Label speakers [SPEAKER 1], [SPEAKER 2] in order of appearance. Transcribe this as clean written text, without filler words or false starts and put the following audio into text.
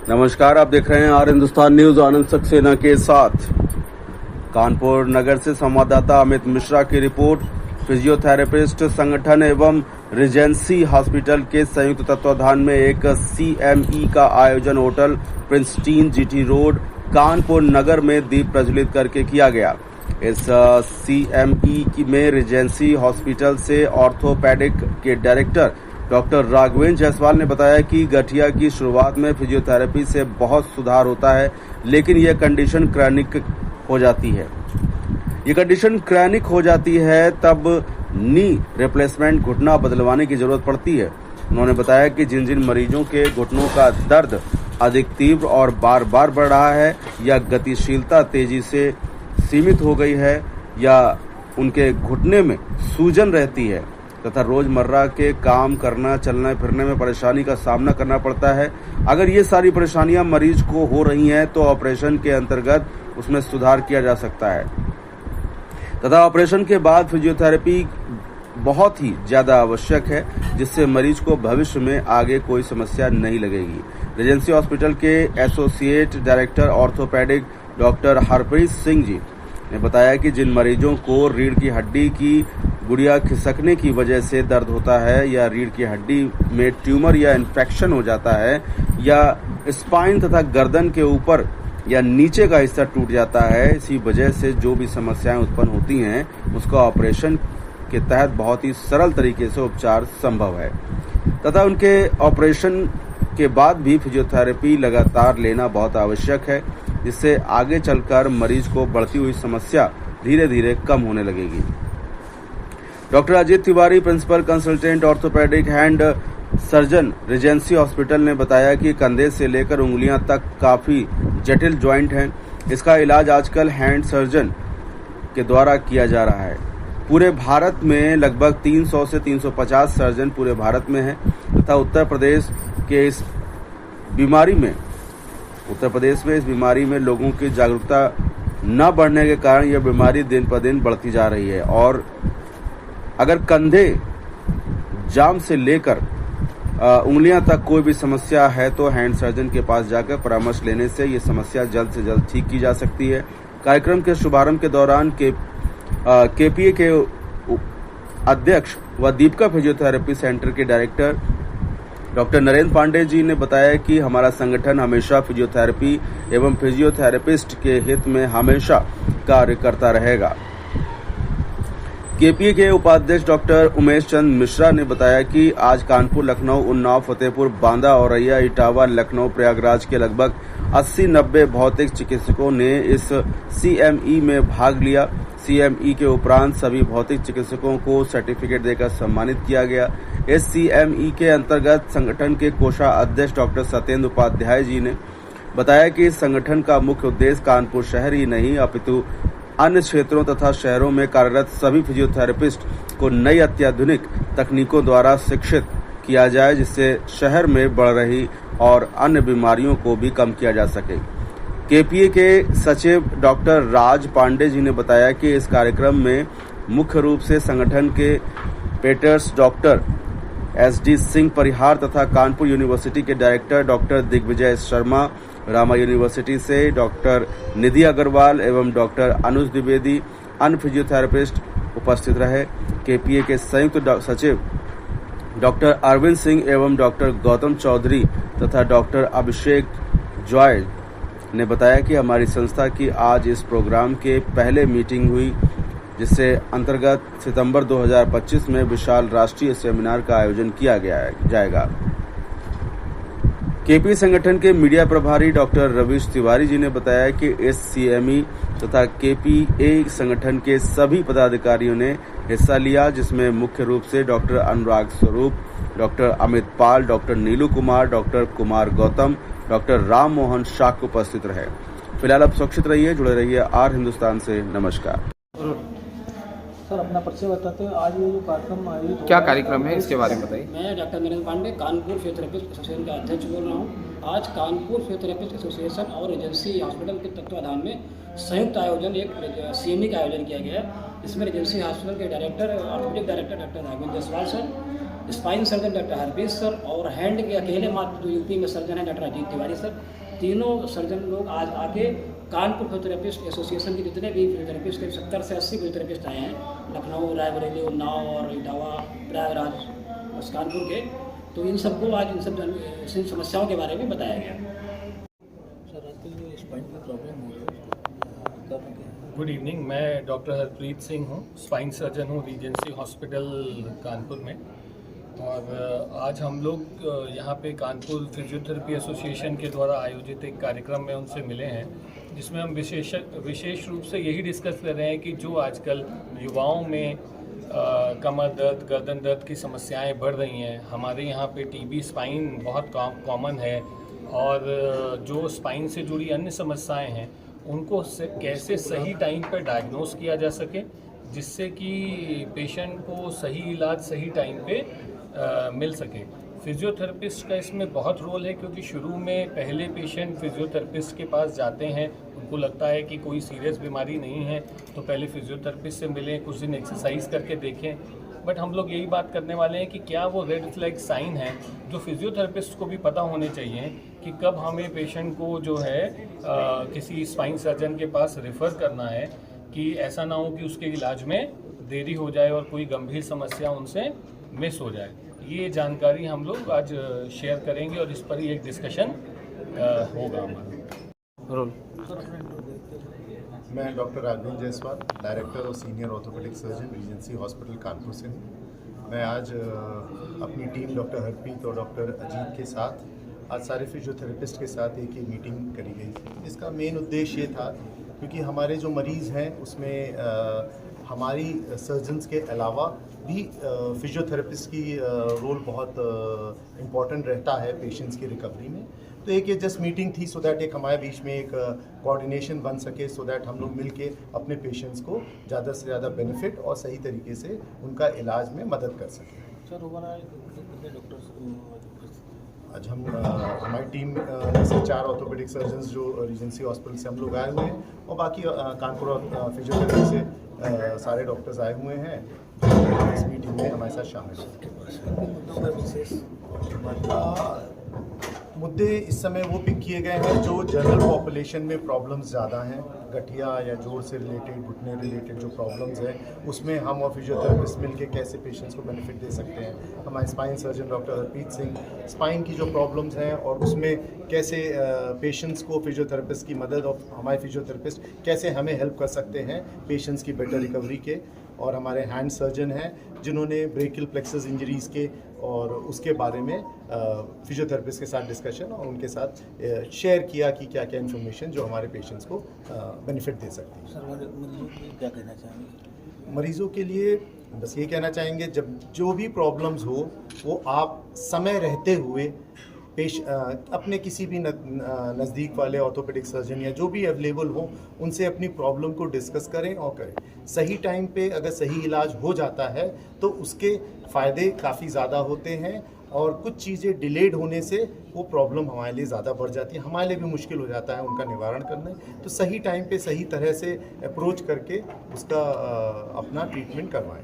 [SPEAKER 1] नमस्कार, आप देख रहे हैं आर हिंदुस्तान न्यूज आनंद सक्सेना के साथ। कानपुर नगर से संवाददाता अमित मिश्रा की रिपोर्ट। फिजियोथेरेपिस्ट संगठन एवं रिजेंसी हॉस्पिटल के संयुक्त तत्वाधान में एक सीएमई का आयोजन होटल प्रिंसटीन जीटी रोड कानपुर नगर में दीप प्रज्वलित करके किया गया। इस सीएमई में रिजेंसी हॉस्पिटल से ऑर्थोपेडिक के डायरेक्टर डॉक्टर राघवेंद्र जायसवाल ने बताया कि गठिया की शुरुआत में फिजियोथेरेपी से बहुत सुधार होता है, लेकिन यह कंडीशन क्रॉनिक हो जाती है तब नी रिप्लेसमेंट घुटना बदलवाने की जरूरत पड़ती है। उन्होंने बताया कि जिन जिन मरीजों के घुटनों का दर्द अधिक तीव्र और बार बार बढ़ रहा है या गतिशीलता तेजी से सीमित हो गई है या उनके घुटने में सूजन रहती है तथा रोजमर्रा के काम करना चलना फिरने में परेशानी का सामना करना पड़ता है, अगर ये सारी परेशानियां मरीज को हो रही हैं तो ऑपरेशन के अंतर्गत उसमें सुधार किया जा सकता है तथा ऑपरेशन के बाद फिजियोथेरेपी बहुत ही ज्यादा आवश्यक है, जिससे मरीज को भविष्य में आगे कोई समस्या नहीं लगेगी। रेजेंसी हॉस्पिटल के associate director orthopaedic doctor Harpreet Singh ji ने बताया कि जिन मरीजों को रीढ़ की हड्डी की गुड़िया खिसकने की वजह से दर्द होता है या रीढ़ की हड्डी में ट्यूमर या इन्फेक्शन हो जाता है या स्पाइन तथा गर्दन के ऊपर या नीचे का हिस्सा टूट जाता है, इसी वजह से जो भी समस्याएं उत्पन्न होती हैं उसका ऑपरेशन के तहत बहुत ही सरल तरीके से उपचार संभव है तथा उनके ऑपरेशन के बाद भी फिजियोथेरेपी लगातार लेना बहुत आवश्यक है, जिससे आगे चलकर मरीज को बढ़ती हुई समस्या धीरे धीरे कम होने लगेगी। Doctor Ajit Tiwari, principal consultant orthopaedic hand surgeon Regency Hospital ने बताया कि कंधे से लेकर उंगलियां तक काफी जटिल जॉइंट हैं। इसका इलाज आजकल हैंड सर्जन के द्वारा किया जा रहा है। पूरे भारत में लगभग 300 से 350 सर्जन पूरे भारत में हैं तथा उत्तर प्रदेश में इस बीमारी में लोगों की जागरूकता न बढ़ने के कारण यह बीमारी दिन पर दिन बढ़ती जा रही है और अगर कंधे जाम से लेकर उंगलियां तक कोई भी समस्या है तो हैंड सर्जन के पास जाकर परामर्श लेने से ये समस्या जल्द से जल्द ठीक की जा सकती है। कार्यक्रम के शुभारंभ के दौरान केपीए के अध्यक्ष व दीपिका फिजियोथेरेपी सेंटर के डायरेक्टर डॉक्टर नरेंद्र पांडे जी ने बताया कि हमारा संगठन हमेशा फिजियोथेरेपी एवं फिजियोथेरेपिस्ट के हित में हमेशा कार्य करता रहेगा। केपीए के उपाध्यक्ष डॉक्टर उमेश चंद मिश्रा ने बताया कि आज कानपुर, लखनऊ, उन्नाव, फतेहपुर, बांदा, औरैया, इटावा, लखनऊ, प्रयागराज के लगभग 80-90 भौतिक चिकित्सकों ने इस सीएमई में भाग लिया। सीएमई के उपरांत सभी भौतिक चिकित्सकों को सर्टिफिकेट देकर सम्मानित किया गया। इस सीएमई के अंतर्गत संगठन के कोषाध्यक्ष डॉक्टर सत्येंद्र उपाध्याय जी ने बताया कि इस संगठन का मुख्य उद्देश्य कानपुर शहर ही नहीं अपितु अन्य क्षेत्रों तथा शहरों में कार्यरत सभी फिजियोथेरेपिस्ट को नई अत्याधुनिक तकनीकों द्वारा शिक्षित किया जाए, जिससे शहर में बढ़ रही और अन्य बीमारियों को भी कम किया जा सके। केपीए के सचिव डॉक्टर राज पांडे जी ने बताया कि इस कार्यक्रम में मुख्य रूप से संगठन के पेटर्स डॉक्टर एसडी सिंह परिहार तथा कानपुर यूनिवर्सिटी के director doctor Digvijay Sharma, Rama University से डॉक्टर निधि अग्रवाल एवं डॉक्टर अनुज द्विवेदी, अन्य फिजियोथेरेपिस्ट उपस्थित रहे। केपीए के संयुक्त सचिव डॉक्टर अरविंद सिंह एवं डॉक्टर गौतम चौधरी तथा डॉक्टर अभिषेक जॉय ने बताया कि हमारी संस्था की आज इस प्रोग्राम के पहले मीटिंग हुई, जिससे अंतर्गत सितंबर 2025 में विशाल राष्ट्रीय सेमिनार का आयोजन किया जाएगा। केपी संगठन के मीडिया प्रभारी डॉक्टर रवीश तिवारी जी ने बताया कि इस सीएमई तथा केपीए संगठन के सभी पदाधिकारियों ने हिस्सा लिया, जिसमें मुख्य रूप से डॉक्टर अनुराग स्वरूप, डॉक्टर अमित पाल, डॉक्टर नीलू कुमार, डॉक्टर कुमार गौतम, डॉक्टर राम मोहन शाक उपस्थित रहे। फिलहाल आप सुरक्षित रहिए, जुड़े रहिए आर हिंदुस्तान से। नमस्कार।
[SPEAKER 2] सर, अपना परिचय बताते हैं। आज ये जो कार्यक्रम आयोजित
[SPEAKER 3] क्या कार्यक्रम है, इसके बारे में बताइए।
[SPEAKER 4] मैं doctor Narendra Pandey, Kanpur physiotherapist association का अध्यक्ष बोल रहा हूँ। आज कानपुर फिजियोथेरेपिस्ट एसोसिएशन और रेजेंसी हॉस्पिटल के तत्वाधान में संयुक्त आयोजन एक सीएमई का आयोजन किया गया है, जिसमें रेजेंसी हॉस्पिटल के director orthopaedic director doctor Raghavendra Jaiswal sir, spine surgeon doctor Harpreet sir और हैंड के अकेले मात्र जो यूपी में सर्जन हैं डॉक्टर अजीत तिवारी सर। तीनों सर्जन लोग आज आके कानपुर फिजियोथेरेपिस्ट एसोसिएशन के जितने भी फिजियोथेरेपिस्ट थे 70 से 80 फिजियोथेरेपिस्ट आए हैं, लखनऊ, रायबरेली, उन्नाव और इटावा, प्रयागराज, कानपुर के। तो इन सबको आज इन समस्याओं के बारे में बताया गया।
[SPEAKER 2] सर आजकल जो स्पाइन की प्रॉब्लम हो रही है,
[SPEAKER 5] गुड इवनिंग, मैं डॉक्टर हरप्रीत सिंह हूँ, स्पाइन सर्जन हूँ रीजेंसी हॉस्पिटल कानपुर में। और आज हम लोग यहाँ पे कानपुर फिजियोथेरेपी एसोसिएशन के द्वारा आयोजित एक कार्यक्रम में उनसे मिले हैं, जिसमें हम विशेष रूप से यही डिस्कस कर रहे हैं कि जो आजकल युवाओं में कमर दर्द, गर्दन दर्द की समस्याएं बढ़ रही हैं। हमारे यहाँ पे टीबी, स्पाइन बहुत कॉमन है, और जो स्पाइन से जुड़ी अन्य समस्याएं हैं उनको कैसे सही टाइम पर डायग्नोस किया जा सके, जिससे कि पेशेंट को सही इलाज सही टाइम पे मिल सके। फिजियोथेरेपिस्ट का इसमें बहुत रोल है, क्योंकि शुरू में पहले पेशेंट फिजियोथेरेपिस्ट के पास जाते हैं, उनको लगता है कि कोई सीरियस बीमारी नहीं है तो पहले फिजियोथेरेपिस्ट से मिलें, कुछ दिन एक्सरसाइज करके देखें। बट हम लोग यही बात करने वाले हैं कि क्या वो रेड फ्लैग साइन है जो फिजियोथेरेपिस्ट को भी पता होने चाहिए कि कब हमें पेशेंट को जो है किसी स्पाइन सर्जन के पास रेफ़र करना है, कि ऐसा ना हो कि उसके इलाज में देरी हो जाए और कोई गंभीर समस्या उनसे मिस हो जाए। ये जानकारी हम लोग आज शेयर करेंगे और इस पर ही एक डिस्कशन होगा हमारा।
[SPEAKER 3] रोल
[SPEAKER 6] मैं डॉक्टर राघवेंद्र जायसवाल, डायरेक्टर और senior orthopaedic surgeon Regency hospital Kanpur से हूँ। मैं आज अपनी टीम डॉक्टर हरप्रीत और डॉक्टर अजीत के साथ आज सारे फिजियोथेरेपिस्ट के साथ एक मीटिंग करी गई। इसका मेन उद्देश्य ये था, क्योंकि हमारे जो मरीज़ हैं उसमें हमारी सर्जन्स के अलावा भी फिजियोथेरेपिस्ट की रोल बहुत इम्पॉर्टेंट रहता है पेशेंट्स की रिकवरी में। तो एक ये जस्ट मीटिंग थी सो दैट एक हमारे बीच में एक कोऑर्डिनेशन बन सके, सो दैट हम लोग मिलके अपने पेशेंट्स को ज़्यादा से ज़्यादा बेनिफिट और सही तरीके से उनका इलाज में मदद कर सकें।
[SPEAKER 2] सर हमारा कितने डॉक्टर्स
[SPEAKER 6] आज हम हमारी टीम में से 4 ऑर्थोपेडिक सर्जन्स जो रीजेंसी हॉस्पिटल से हम लोग आए हुए हैं, और बाकी कानपुर फिजियोथेरेपी से सारे डॉक्टर्स आए हुए हैं जो इस मीटिंग में हमारे साथ शामिल हैं। मुद्दे इस समय वो पिक किए गए हैं जो जनरल पॉपुलेशन में प्रॉब्लम्स ज़्यादा हैं, गठिया या जोड़ से रिलेटेड, घुटने रिलेटेड जो प्रॉब्लम्स हैं उसमें हम और फिजियोथेरेपिस्ट मिलके कैसे पेशेंट्स को बेनिफिट दे सकते हैं। हमारे spine surgeon doctor Harpreet Singh spine की जो प्रॉब्लम्स हैं और उसमें कैसे पेशेंट्स को फिजियोथेरेपिस्ट की मदद और हमारे फिजियोथेरेपिस्ट कैसे हमें हेल्प कर सकते हैं पेशेंट्स की बेटर रिकवरी के। और हमारे हैंड सर्जन हैं जिन्होंने ब्रेकियल प्लेक्सस इंजरीज़ के और उसके बारे में फिजियोथेरेपिस्ट के साथ डिस्कशन और उनके साथ शेयर किया कि क्या क्या इन्फॉर्मेशन जो हमारे पेशेंट्स को बेनिफिट दे सकती है।
[SPEAKER 2] सर मरीजों के क्या कहना चाहेंगे?
[SPEAKER 6] मरीज़ों के लिए बस ये कहना चाहेंगे, जब जो भी प्रॉब्लम्स हो वो आप समय रहते हुए अपने किसी भी नज़दीक वाले ऑर्थोपेडिक सर्जन या जो भी अवेलेबल हो उनसे अपनी प्रॉब्लम को डिस्कस करें और करें। सही टाइम पे अगर सही इलाज हो जाता है तो उसके फ़ायदे काफ़ी ज़्यादा होते हैं, और कुछ चीज़ें डिलेड होने से वो प्रॉब्लम हमारे लिए ज़्यादा बढ़ जाती है, हमारे लिए भी मुश्किल हो जाता है उनका निवारण करना। तो सही टाइम पे सही तरह से अप्रोच करके उसका अपना ट्रीटमेंट करवाएं।